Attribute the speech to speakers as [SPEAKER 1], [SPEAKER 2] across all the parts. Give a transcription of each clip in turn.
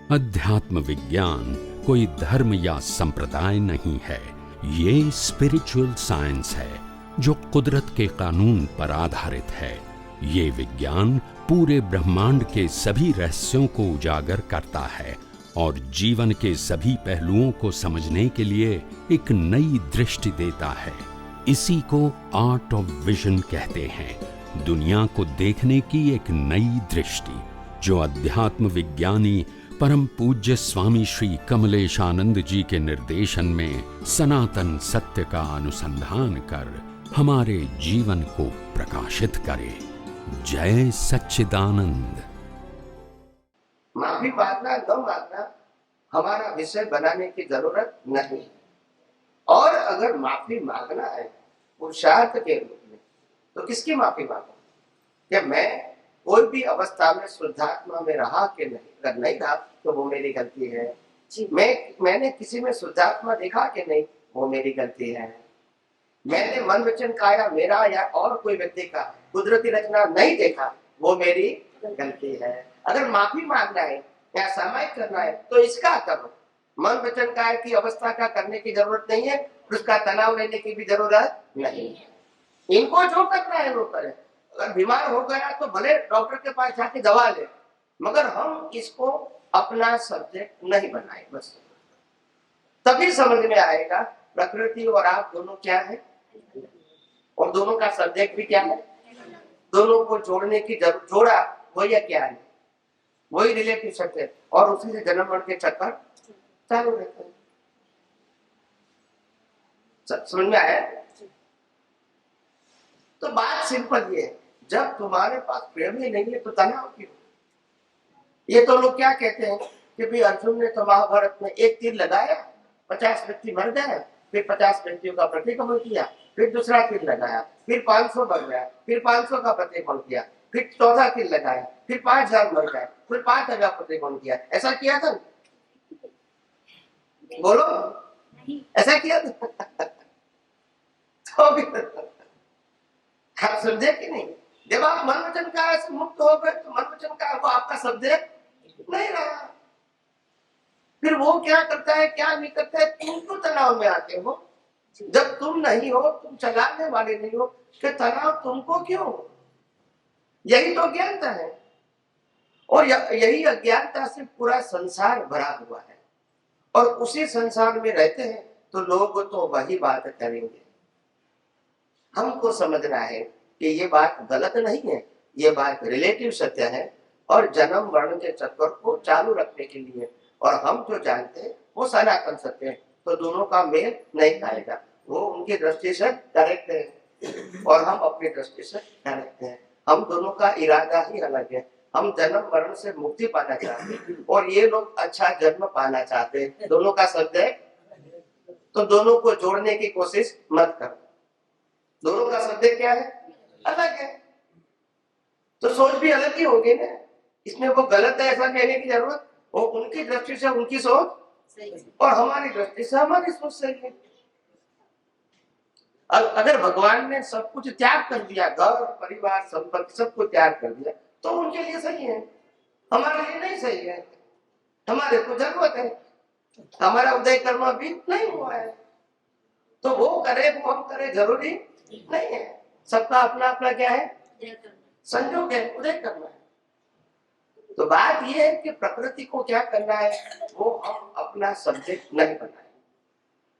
[SPEAKER 1] अध्यात्म विज्ञान कोई धर्म या संप्रदाय नहीं है, ये स्पिरिचुअल साइंस है जो कुदरत के कानून पर आधारित है। ये विज्ञान पूरे ब्रह्मांड के सभी रहस्यों को उजागर करता है और जीवन के सभी पहलुओं को समझने के लिए एक नई दृष्टि देता है। इसी को आर्ट ऑफ विजन कहते हैं, दुनिया को देखने की एक नई दृष्टि, जो अध्यात्म विज्ञानी परम पूज्य स्वामी श्री कमलेशानंद जी के निर्देशन में सनातन सत्य का अनुसंधान कर हमारे जीवन को प्रकाशित करे। जय सच्चिदानंद।
[SPEAKER 2] माफी मांगना न मांगना हमारा विषय बनाने की जरूरत नहीं, और अगर माफी मांगना है पुरुषार्थ के रूप में तो किसकी माफी मांगो? क्या मैं कोई भी अवस्था में शुद्धात्मा में रहा कि नहीं? अगर नहीं रहा तो वो मेरी गलती है। मैंने किसी में शुद्धात्मा देखा कि नहीं, वो मेरी गलती है। मैंने मन वचन काया मेरा या और कोई व्यक्ति का कुदरती रचना नहीं देखा, वो मेरी गलती है। अगर माफी मांगना है या सामायिक करना है तो इसका करो। मन वचन काया की अवस्था का करने की जरूरत नहीं है, उसका तनाव लेने की भी जरूरत नहीं है। इनको जो करना है वो करे। अगर बीमार हो गया तो भले डॉक्टर के पास जाके दवा ले, मगर हम इसको अपना सब्जेक्ट नहीं बनाए। बस तभी समझ में आएगा प्रकृति और आप दोनों क्या है, और दोनों का सब्जेक्ट भी क्या है। दोनों को जोड़ने की जरूरत, जोड़ा वही क्या है, वही रिलेटिव सत्य, और उसी से जन्म मरण के चक्कर चालू रहते हैं। समझ में आया? तो बात सिंपल ये है, जब तुम्हारे पास प्रेम ही नहीं है तो तनाव क्यों? ये तो लोग क्या कहते हैं कि भाई अर्जुन ने तो महाभारत में एक तीर लगाया, 50 व्यक्ति मर गए, फिर 50 व्यक्तियों का प्रतिक्रमण किया, फिर दूसरा तीर लगाया, फिर 500 मर गया, फिर 500 का प्रतिक्रमण किया, फिर चौथा तीर लगाया, फिर 5000 मर गए, फिर 5000 प्रतिक्रमण किया। ऐसा किया था? बोलो, ऐसा किया था? तो आप समझे कि नहीं? जब आप मन वचन काया से मुक्त हो गए तो मन वचन काया वो आपका सब्जेक्ट नहीं रहा। फिर वो क्या करता है क्या नहीं करता है, तुम क्यों तनाव में आते हो? जब तुम नहीं हो, तुम चलाने वाले नहीं हो, कि तनाव तुमको क्यों? यही तो अज्ञानता है, और यही अज्ञानता से पूरा संसार भरा हुआ है। और उसी संसार में रहते हैं तो लोग तो वही बात करेंगे। हमको समझना है कि ये बात गलत नहीं है, ये बात रिलेटिव सत्य है, और जन्म मरण के चक्कर को चालू रखने के लिए, और हम जो जानते हैं वो सनातन सत्य है। तो दोनों का मेल नहीं खाएगा। वो उनकी दृष्टि से करेक्ट है और हम अपनी दृष्टि से करेक्ट है। हम दोनों का इरादा ही अलग है। हम जन्म मरण से मुक्ति पाना चाहते हैं और ये लोग अच्छा जन्म पाना चाहते हैं। दोनों का सब्जेक्ट, तो दोनों को जोड़ने की कोशिश मत करो। दोनों का सब्जेक्ट क्या है? अलग है, तो सोच भी अलग ही होगी ना। इसमें वो गलत है ऐसा कहने की जरूरत, वो उनकी दृष्टि से उनकी सोच और हमारी दृष्टि से हमारी सोच सही है। अगर भगवान ने सब कुछ त्याग कर दिया, घर परिवार संपत्ति सब कुछ त्याग कर दिया, तो उनके लिए सही है, हमारे लिए नहीं सही है। हमारे को जरूरत है, हमारा उदय कर्म भी नहीं हुआ है, तो वो करे वो हम करे जरूरी नहीं है। सबका अपना अपना क्या है, संयोग है, उदय करना है। तो बात यह है कि प्रकृति को क्या करना है, वो हम अपना सब्जेक्ट नहीं बनाए,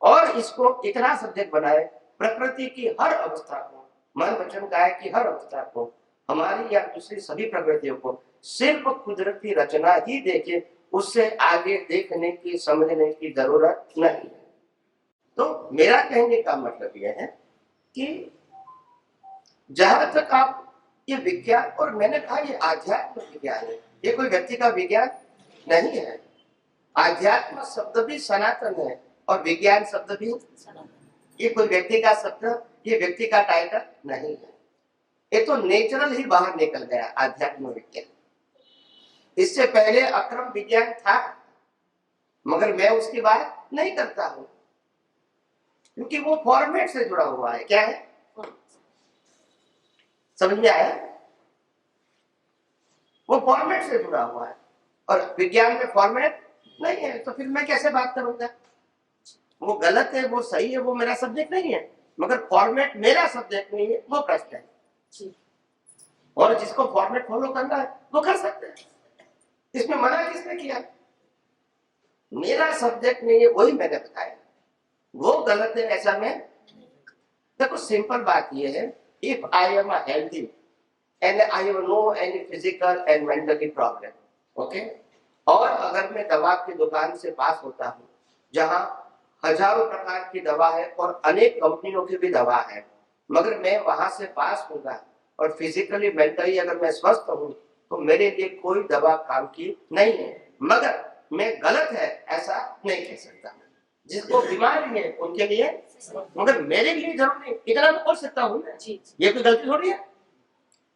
[SPEAKER 2] और इसको इतना सब्जेक्ट बनाए प्रकृति की हर अवस्था को, मन वचन काया की हर अवस्था को, हमारी या दूसरी सभी प्रकृतियों को सिर्फ कुदरती रचना ही देखे, उससे आगे देखने की समझने की जरूरत नहीं है। तो मेरा कहने का मतलब यह है कि जहां तक आप ये विज्ञान, और मैंने कहा ये आध्यात्म विज्ञान है, ये कोई व्यक्ति का विज्ञान नहीं है। आध्यात्म शब्द भी सनातन है और विज्ञान शब्द भी, ये कोई व्यक्ति का शब्द, ये व्यक्ति का टाइटल नहीं है। ये तो नेचुरल ही बाहर निकल गया आध्यात्म विज्ञान। इससे पहले अक्रम विज्ञान था, मगर मैं उसकी बात नहीं करता हूं, क्योंकि वो फॉर्मेट से जुड़ा हुआ है। क्या है, समझ में आया? वो फॉर्मेट से जुड़ा हुआ है, और विज्ञान में फॉर्मेट नहीं है, तो फिर मैं कैसे बात करूंगा? वो गलत है, वो सही है, वो मेरा सब्जेक्ट नहीं है, मगर फॉर्मेट मेरा सब्जेक्ट नहीं है, वो प्रश्न है। और जिसको फॉर्मेट फॉलो करना है वो कर सकते हैं, इसमें मना किसने किया? मेरा सब्जेक्ट नहीं है, वही मैंने बताया, वो गलत है ऐसा मैं। देखो सिंपल बात ये है, if I am healthy and I have no any physical and mentally problem, okay, और अगर मैं दवा की दुकान से पास होता हूँ जहाँ हजारों प्रकार की दवा है और अनेक कंपनियों की भी दवा है, मगर मैं वहां से पास होगा और फिजिकली मेंटली अगर मैं स्वस्थ हूँ तो मेरे लिए कोई दवा काम की नहीं है, मगर मैं गलत है ऐसा नहीं कह सकता। जिसको बीमारी है उनके लिए, मगर मेरे लिए जरूर नहीं, इतना तो बोल सकता हूँ ना, ये कोई गलती थोड़ी है।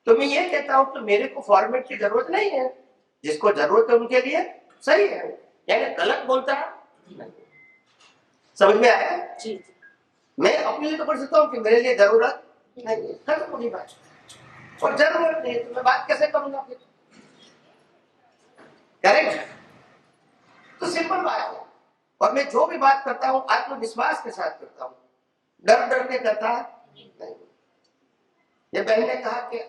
[SPEAKER 2] तो मैं ये कहता हूँ कि मेरे को फॉर्मेट की जरूरत नहीं है, जिसको जरूरत है उनके लिए सही है, यानी गलत बोलता है। समझ में आया? जी। मैं अपने लिए तो कर सकता हूँ कि मेरे लिए जरूरत नहीं है, खत्म पूरी बात। और जरूरत नहीं है तो मैं बात कैसे करूंगा फिर? करेक्ट? तो सिंपल बात है। और मैं जो भी बात करता हूँ आत्मविश्वास के साथ करता हूँ, डर डर के करता नहीं। ये बहन ने कहा कि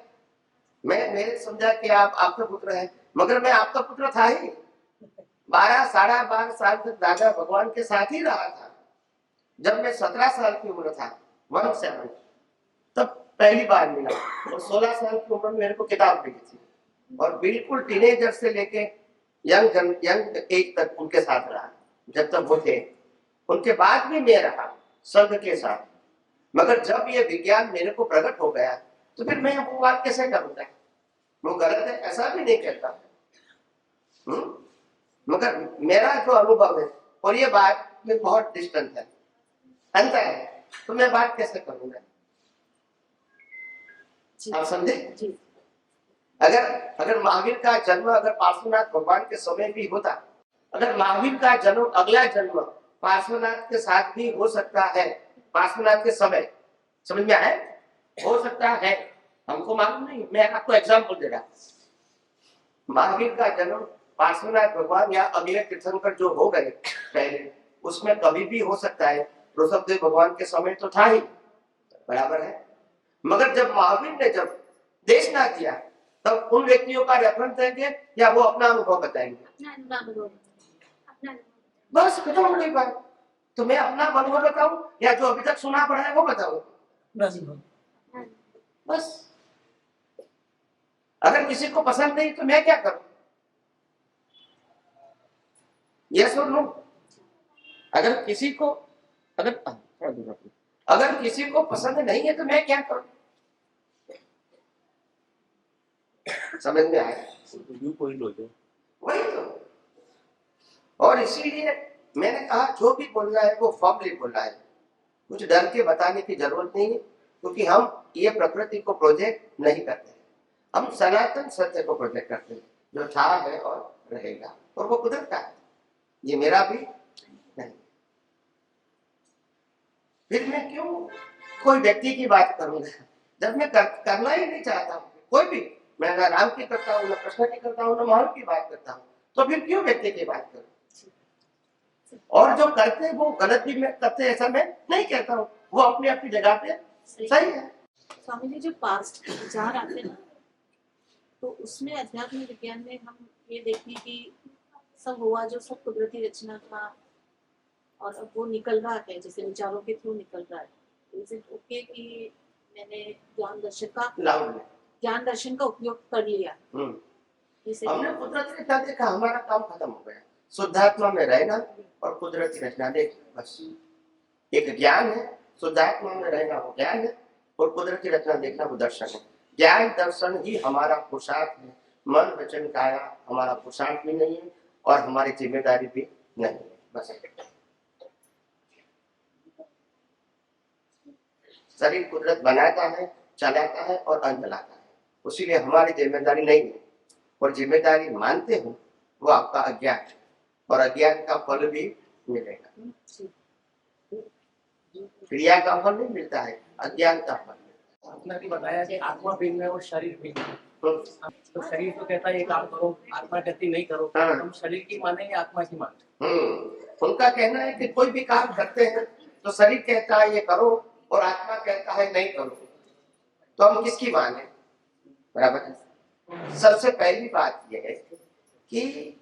[SPEAKER 2] मैं मेरे समझा कि आप आपका पुत्र है, मगर मैं आपका पुत्र था ही 12 साढ़े 12 साल तक दादा भगवान के साथ ही रहा था। जब मैं 17 साल की उम्र था 17 तब पहली बार मिला, और 16 साल की उम्र में मेरे को किताब मिली थी, और बिल्कुल टीनेजर से लेके यंग एज तक उनके साथ रहा जब तक वो थे। उनके बाद भी मैं रहा संघ के साथ, मगर जब ये विज्ञान मेरे को प्रकट हो गया तो फिर मैं वो बात कैसे करूंगा? वो गलत है ऐसा भी नहीं कहता, मगर मेरा जो अनुभव है और ये बात में बहुत डिस्टेंस है, अंतर है, तो मैं बात कैसे करूंगा? आप समझे? अगर महावीर का जन्म अगर पार्श्वनाथ भगवान के समय भी होता, अगर महावीर का जन्म अगला जन्म पार्श्वनाथ के साथ भी हो सकता है, पार्श्वनाथ के समय, समझ में आए? हो सकता है, हमको मालूम नहीं, मैं आपको एग्जाम्पल दे रहा। महावीर का जन्म पार्श्वनाथ भगवान या अगले तीर्थंकर जो हो गए पहले, उसमें कभी भी हो सकता है। ऋषभदेव भगवान के समय तो था ही, बराबर है, मगर जब महावीर ने जब देशना किया तब उन व्यक्तियों का रेफरेंस देंगे या वो अपना अनुभव बताएंगे? बस खत्म हो गई बात। तो मैं अपना अनुभव बताऊं या जो अभी तक सुना पड़ा है वो बताऊं? बस। अगर किसी को पसंद नहीं तो मैं क्या करूं? यस और नो? अगर किसी को अगर किसी को पसंद नहीं है तो मैं क्या करूं? समझ में आया? वही तो। और इसीलिए मैंने कहा जो भी बोलना है वो फॉर्मली बोलना है, कुछ डर के बताने की जरूरत नहीं है, क्योंकि हम ये प्रकृति को प्रोजेक्ट नहीं करते, हम सनातन सत्य को प्रोजेक्ट करते हैं जो था है और रहेगा, और वो कुदरत का है, ये मेरा भी नहीं। फिर मैं क्यों कोई व्यक्ति की बात करूंगा जब मैं करना ही नहीं चाहता हूँ? कोई भी, मैं ना राम की करता हूँ, ना कृष्ण की करता हूँ, ना महान की बात करता हूँ, तो फिर क्यों व्यक्ति की बात करूं? और जो करते वो गलत भी मैं करते ऐसा मैं नहीं कहता हूँ, वो अपनी अपनी जगह पे सही है।
[SPEAKER 3] स्वामी जी, जो पास्ट विचार आते हैं ना, तो उसमें अध्यात्म विज्ञान में हम ये देखें कि सब हुआ जो सब कुदरती रचना था, और अब वो निकल रहा है, जैसे विचारों के थ्रू निकल रहा है। इज इट ओके कि मैंने ज्ञान दर्शन का उपयोग कर लिया?
[SPEAKER 2] हमने कुदरती रचना देखा, हमारा काम खत्म हो गया। शुद्धात्मा में रहना और कुदरती रचना देखना, बस एक ज्ञान है। शुद्धात्मा में रहना वो ज्ञान है, और कुदरती रचना देखना वो दर्शन है। ज्ञान दर्शन ही हमारा पुरुषार्थ है, मन वचन काया हमारा पुरुषार्थ भी नहीं है और हमारी जिम्मेदारी भी नहीं है, बस। शरीर कुदरत बनाता है, चलाता है और अंत लाता है, उसीलिए हमारी जिम्मेदारी नहीं है। और जिम्मेदारी मानते हो वो आपका अज्ञान है, और अज्ञान का फल भी मिलेगा। क्रिया का फल नहीं मिलता है, अज्ञान का फल।
[SPEAKER 4] आपने भी बताया कि आत्मा भिन्न है और शरीर भिन्न है। तो शरीर तो कहता है ये काम करो, आत्मा कहती नहीं करो।
[SPEAKER 2] हाँ।
[SPEAKER 4] हम शरीर की माने या आत्मा की माने?
[SPEAKER 2] उनका कहना है कि कोई भी काम करते हैं तो शरीर कहता है ये करो और आत्मा कहता है नहीं करो, तो हम किसकी माने? बराबर है। सबसे पहली बात यह है कि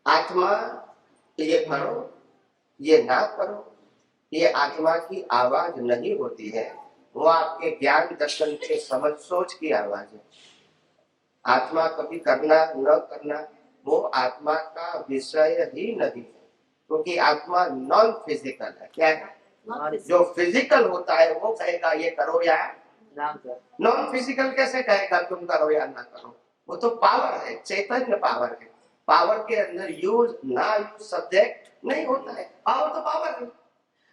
[SPEAKER 2] आत्मा ये करो ये ना करो, ये आत्मा की आवाज नहीं होती है, वो आपके ज्ञान दर्शन के समझ सोच की आवाज है। आत्मा कभी करना न करना वो आत्मा का विषय ही नहीं है, क्योंकि आत्मा नॉन फिजिकल है। क्या है? जो फिजिकल होता है वो कहेगा ये करो या ना करो। नॉन फिजिकल कैसे कहेगा तुम करो या ना करो? वो तो पावर है, चैतन्य पावर है। पावर के अंदर यूज ना यूज सब्जेक्ट नहीं होता है। पावर तो पावर है।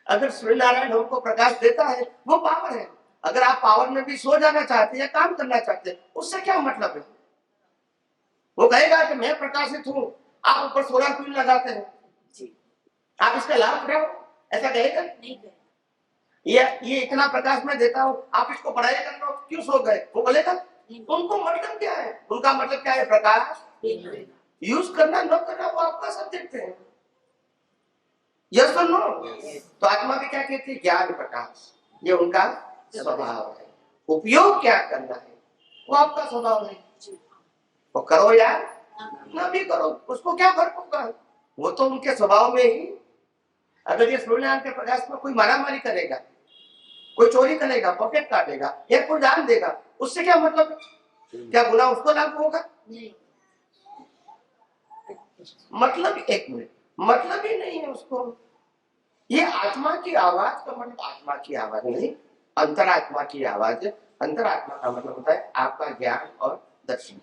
[SPEAKER 2] अगर सूर्य नारायण हमको प्रकाश देता है वो पावर है। अगर आप पावर में भी सो जाना चाहते हैं या काम करना चाहते हैं, उससे क्या मतलब है? वो कहेगा कि मैं प्रकाशित हूं, आप ऊपर सोलर प्लेट लगाते हैं, आप इसका लाभ उठाओ, ऐसा कहेगा?
[SPEAKER 3] नहीं कहेगा।
[SPEAKER 2] ये इतना प्रकाश में देता हूं, आप इसको पढ़ाई कर लो, क्यों सो गए? वो बोलेगा? उनको मतलब क्या है? उनका मतलब क्या है? प्रकाश यूज करना न करना वो आपका सब्जेक्ट है। यस और नो? तो आत्मा भी क्या कहती है? ज्ञान प्रकाश, ये उनका स्वभाव है। उपयोग क्या करना है वो आपका स्वभाव है। वो करो या ना भी करो, उसको क्या फर्क होगा? वो तो उनके स्वभाव में ही। अगर ये सूर्यनारायण के प्रकाश में कोई मारामारी करेगा, कोई चोरी करेगा, पॉकेट काटेगा या कोई दान देगा, उससे क्या मतलब है? क्या गुनाह उसको लागू होगा?
[SPEAKER 3] नहीं।
[SPEAKER 2] मतलब एक मिनट, मतलब ही नहीं है उसको। ये आत्मा की आवाज का मतलब आत्मा की आवाज नहीं, अंतरात्मा की आवाज है। अंतरात्मा का मतलब होता है आपका ज्ञान और दर्शन,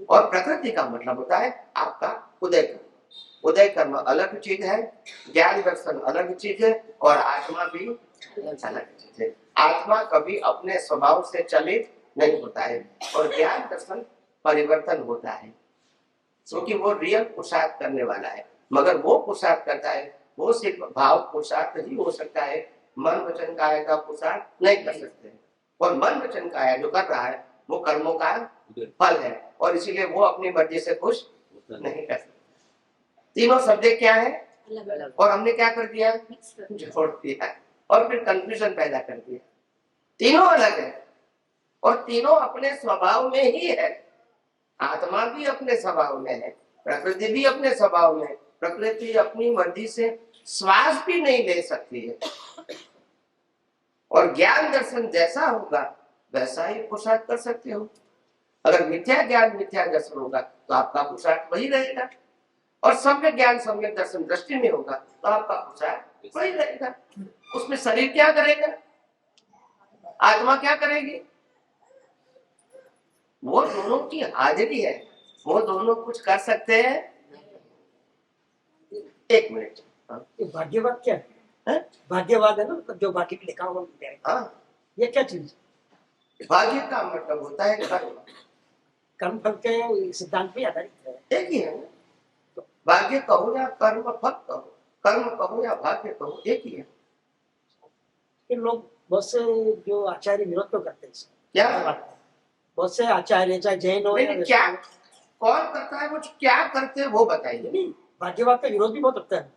[SPEAKER 2] और प्रकृति का मतलब होता है आपका उदय कर्म। उदय कर्म अलग चीज है, ज्ञान दर्शन अलग चीज है, और आत्मा भी अलग चीज है। आत्मा कभी अपने स्वभाव से चलित नहीं होता है, और ज्ञान दर्शन परिवर्तन होता है, क्योंकि वो रियल पुरुषार्थ करने वाला है। मगर वो पुरुषार्थ करता है वो सिर्फ भाव पुरुषार्थ ही हो सकता है, मन वचन काया का पुरुषार्थ नहीं कर सकते। और मन वचन काया जो कर रहा है वो कर्मों का फल है, और इसीलिए वो अपनी मर्जी से खुश नहीं कर सकते। तीनों सब्जेक्ट क्या है?
[SPEAKER 3] अलग अलग।
[SPEAKER 2] और हमने क्या कर दिया?
[SPEAKER 3] मिक्स कर दिया।
[SPEAKER 2] जोड़ दिया, और फिर कंफ्यूजन पैदा कर दिया। तीनों अलग है और तीनों अपने स्वभाव में ही है। आत्मा भी अपने स्वभाव में है, प्रकृति भी अपने स्वभाव में है। प्रकृति अपनी मर्जी से श्वास भी नहीं ले सकती है, और ज्ञान दर्शन जैसा होगा वैसा ही पुरुषार्थ कर सकते हो। अगर मिथ्या ज्ञान मिथ्या दर्शन होगा तो आपका पुरुषार्थ वही रहेगा, और सम्यक ज्ञान सम्यक दर्शन दृष्टि में होगा तो आपका पुरुषार्थ वही रहेगा। उसमें शरीर क्या करेगा? आत्मा क्या करेगी? वो दोनों की हाजिरी है, वो दोनों कुछ कर सकते हैं। एक मिनट,
[SPEAKER 4] ये भाग्यवाद क्या है?
[SPEAKER 2] है?
[SPEAKER 4] भाग्यवाद है ना, मतलब जो भाग्य में लिखा हुआ है।
[SPEAKER 2] हाँ,
[SPEAKER 4] ये क्या चीज?
[SPEAKER 2] भाग्य का मतलब होता है कर्म।
[SPEAKER 4] कर्म फल के सिद्धांत पे आधारित है।
[SPEAKER 2] एक ही है ना, भाग्य कहो या कर्म फल कहो, कर्म कहो या भाग्य कहो, एक ही है।
[SPEAKER 4] कि लोग बहुत से जो आचार्य विरोध तो करते हैं इसका।
[SPEAKER 2] क्या?
[SPEAKER 4] बहुत से आचार्य चाहे जैन हो या
[SPEAKER 2] नहीं, क्या कौन करता है, वो क्या करते हैं वो बताइए।
[SPEAKER 4] नहीं, भाग्यवाद का विरोध भी बहुत रखता है।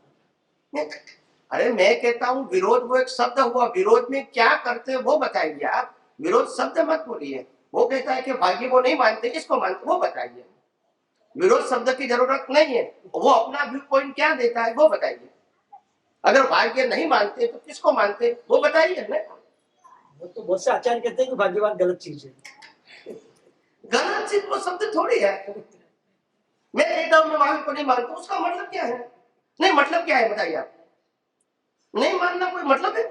[SPEAKER 2] नहीं, अरे मैं कहता हूँ विरोध वो एक शब्द हुआ, विरोध में क्या करते हैं वो बताइए आप। विरोध शब्द मत बोलिए। वो कहता है कि भाग्य वो नहीं मानते, किसको मानते वो बताइए। विरोध शब्द की जरूरत नहीं है, वो अपना व्यू पॉइंट क्या देता है वो बताइए। अगर भाग्य नहीं मानते तो किसको मानते वो बताइए ना।
[SPEAKER 4] वो तो बहुत से आचार्य कहते हैं कि भाग्यवाद गलत चीज है।
[SPEAKER 2] गलत चीज वो शब्द थोड़ी है। मैं कहता हूँ मैं भाग्य को नहीं मानता, उसका मतलब क्या है? नहीं, मतलब क्या है बताइए आप। नहीं मानना कोई मतलब है?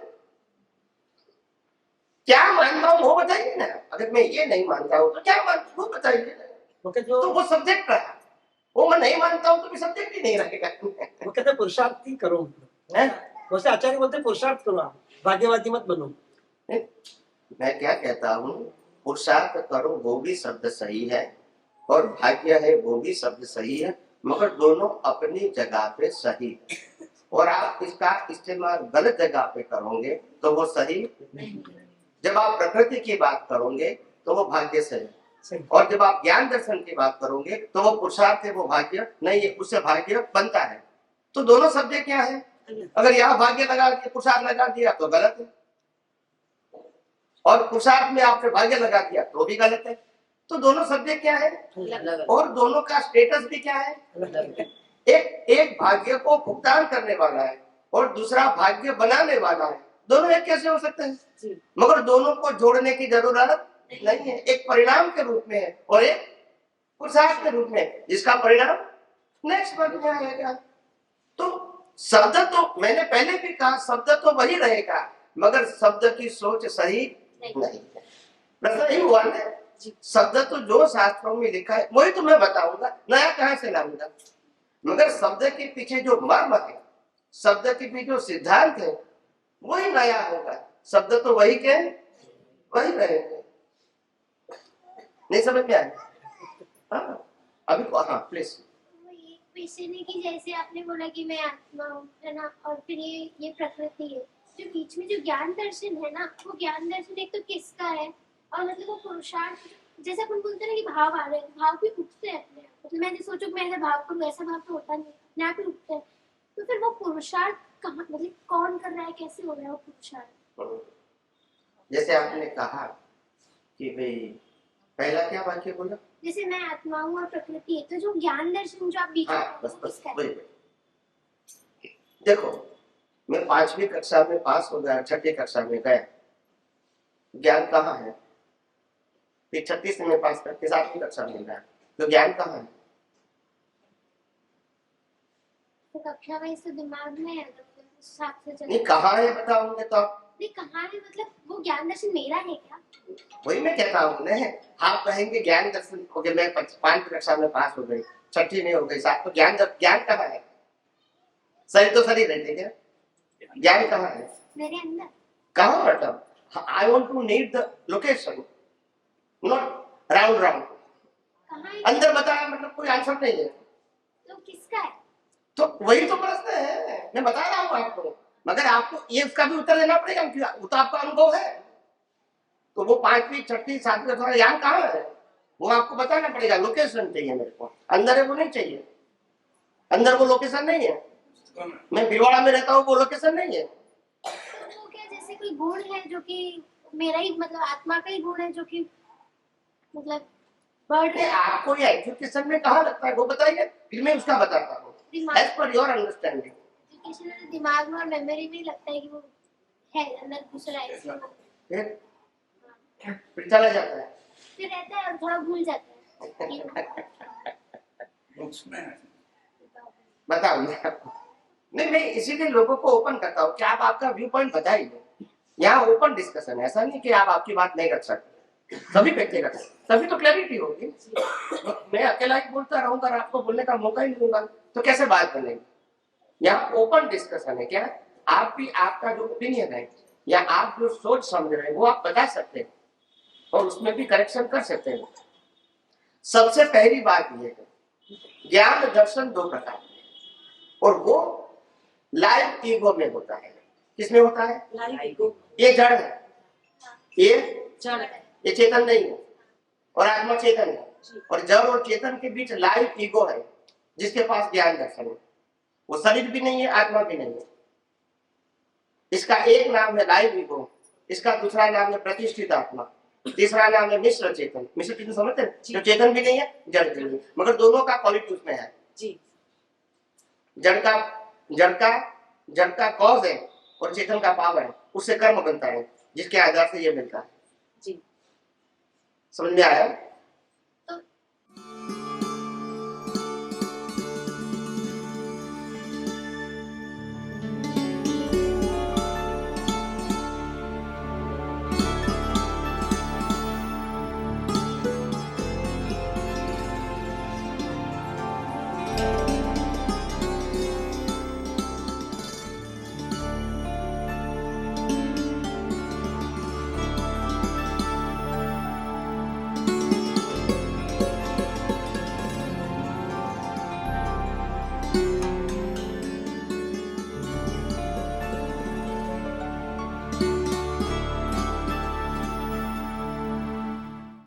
[SPEAKER 2] क्या मानता हूँ वो बताइए ना। अगर मैं ये नहीं मानता हूँ तो क्या मानता हूँ वो बताइए ना। तो वो सब्जेक्ट रहा, वो मैं नहीं मानता हूँ तो भी सब्जेक्ट ही नहीं रहेगा।
[SPEAKER 4] वो कहते पुरुषार्थ ही करो, वैसे आचार्य बोलते पुरुषार्थ करो, आप भाग्यवादी मत बनो।
[SPEAKER 2] मैं क्या कहता हूँ, पुरुषार्थ करो वो भी शब्द सही है, और भाग्य है वो भी शब्द सही है, मगर दोनों अपनी जगह पे सही है। और आप इसका इस्तेमाल गलत जगह पे करोगे तो वो सही नहीं। जब आप प्रकृति की बात करोगे तो वो भाग्य से है,
[SPEAKER 4] सही।
[SPEAKER 2] और जब आप ज्ञान दर्शन की बात करोगे तो वो पुरुषार्थ है, वो भाग्य नहीं है, उससे भाग्य बनता है। तो दोनों शब्द क्या है? अगर यहाँ भाग्य लगा के पुरुषार्थ लगा दिया तो गलत है, और पुरुषार्थ में आपने भाग्य लगा दिया तो भी गलत है। तो दोनों शब्द क्या है? और दोनों का स्टेटस भी क्या है? एक भाग्य को भुगतान करने वाला है और दूसरा भाग्य बनाने वाला है। दोनों एक कैसे हो सकते हैं? मगर दोनों को जोड़ने की जरूरत नहीं है। एक परिणाम के रूप में है और एक पुरुषार्थ के रूप में, जिसका परिणाम नेक्स्ट वर्ग में आएगा। तो शब्द तो मैंने पहले भी कहा, शब्द तो वही रहेगा, मगर शब्द की सोच सही नहीं है। प्रश्न ही हुआ ना, शब्द तो जो शास्त्रों में लिखा है वही तो मैं बताऊंगा, नया कहां से लाऊंगा? मगर शब्द के पीछे जो मर्म है, शब्द के पीछे जो सिद्धांत है, वही नया होगा। शब्द तो वही के वही रहेंगे। नहीं समझ में आया? हाँ अभी हाँ प्लीज।
[SPEAKER 5] क्वेश्चन है कि जैसे आपने बोला कि मैं आत्मा हूँ, है ना, और फिर ये प्रकृति है, जो बीच में जो ज्ञान दर्शन है ना, वो ज्ञान दर्शन एक तो किसका है, और मतलब वो पुरुषार्थ, जैसे अपन बोलते हैं ना कि भाव आ रहे हैं, भाव भी उठते हैं अपने आप। मतलब मैंने सोचो मैं ऐसा भाव करूँ, ऐसा भाव तो होता नहीं, अपने आप ही उठते हैं। तो फिर वो पुरुषार्थ कहाँ, मतलब कौन कर रहा है, कैसे हो रहा है वो पुरुषार्थ?
[SPEAKER 2] जैसे आपने कहा कि भाई पहला क्या वाक्य बोला?
[SPEAKER 5] जैसे मैं आत्मा हूँ और प्रकृति है, तो जो ज्ञान दर्शन जो आप बीच
[SPEAKER 2] हाँ,
[SPEAKER 5] में
[SPEAKER 2] बस
[SPEAKER 5] किसका है?
[SPEAKER 2] वही। देखो मैं 5वीं कक्षा में पास हो गया, 6ठी कक्षा में गया, ज्ञान कहाँ है? फिर 36 में पास करके 7वीं कक्षा में गया, तो ज्ञान कहाँ है?
[SPEAKER 5] तो कक्षा में इससे दिमाग में है, तो उस हिसाब से चलो।
[SPEAKER 2] नहीं कहाँ है बताओगे तो आप?
[SPEAKER 5] नहीं कहाँ है, मतलब वो ज्ञान दर्शन मेरा है क्या?
[SPEAKER 2] वही मैं कहता हूँ ना, आप कहेंगे ज्ञान दर्शन हो गया, मैं 5वीं कक्षा में पास हो गई, 6ठी में हो गई, 7, तो ज्ञान कहाँ है? शरीर तो शरीर है, ठीक है, ज्ञान कहाँ है?
[SPEAKER 5] मेरे अंदर।
[SPEAKER 2] कहाँ मतलब? I want to need the location, not round round.
[SPEAKER 5] कहाँ है?
[SPEAKER 2] अंदर बताया मतलब कोई आंसर नहीं है,
[SPEAKER 5] तो किसका है?
[SPEAKER 2] तो वही तो प्रश्न है, मैं बता रहा हूँ आपको। मगर आपको ये उसका भी उत्तर देना पड़ेगा, वो तो आपका अनुभव है। तो वो 5वीं 6ठी 7वीं का ज्ञान कहाँ है, वो आपको बताना पड़ेगा। लोकेशन चाहिए मेरे को, अंदर है वो नहीं चाहिए, अंदर वो लोकेशन नहीं है। मैं भिलवाड़ा में रहता हूँ, वो लोकेशन नहीं है।
[SPEAKER 5] तो क्या जैसे कोई गुण है जो कि मेरा ही, मतलब आत्मा का ही गुण है जो कि मतलब बढ़
[SPEAKER 2] नहीं,
[SPEAKER 5] रहा है?
[SPEAKER 2] आपको ये एजुकेशन में कहाँ लगता है वो बताइए, फिर मैं उसका बताता हूँ as per your understanding.
[SPEAKER 5] Education में दिमाग में और मेमोरी में लगता है कि वो है, अंदर घुस रहा है, इसलिए
[SPEAKER 2] फिर चला जाता है,
[SPEAKER 5] फिर रहता है और थोड़ा भूल जाता है।
[SPEAKER 2] बताओ मैं आपको। नहीं मैं इसीलिए लोगों को ओपन करता हूँ कि आप आपका व्यू पॉइंट बताइए। यहाँ ओपन डिस्कशन है, ऐसा नहीं कि आप आपकी बात नहीं रख सकते, सभी व्यक्तिगत है, तभी तो क्लैरिटी होगी। मैं अकेला ही बोलता रहूंगा, आपको बोलने का मौका ही नहीं दूंगा, तो कैसे बात बनेगी? यहाँ ओपन डिस्कशन है। क्या आप भी आपका जो ओपिनियन है या आप जो सोच समझ रहे हैं वो आप बता सकते हैं और उसमें भी करेक्शन कर सकते हैं। सबसे पहली बात यह है, ज्ञान दर्शन 2 प्रकार के, और वो लाइव ईगो में होता है। किसमें होता है?
[SPEAKER 3] Live ego.
[SPEAKER 2] ये जड़ है, ये
[SPEAKER 3] जड़।
[SPEAKER 2] ये चेतन नहीं है, और आत्मा चेतन है, और जड़ और चेतन के बीच लाइव ईगो है, जिसके पास ज्ञान दर्शन है। वो शरीर भी नहीं है, आत्मा भी नहीं है। इसका एक नाम है लाइव ईगो, इसका दूसरा नाम है प्रतिष्ठित आत्मा, तीसरा नाम है मिश्र चेतन। मिश्र चेतन समझते हैं? जो चेतन भी नहीं है, जड़ भी नहीं है, मगर दोनों का क्वालिटी उसमें है
[SPEAKER 3] जी।
[SPEAKER 2] जड़ का कॉज है और चेतन का पावर है, उससे कर्म बनता है, जिसके आधार से ये मिलता है।
[SPEAKER 3] जी।
[SPEAKER 2] समझ में आया?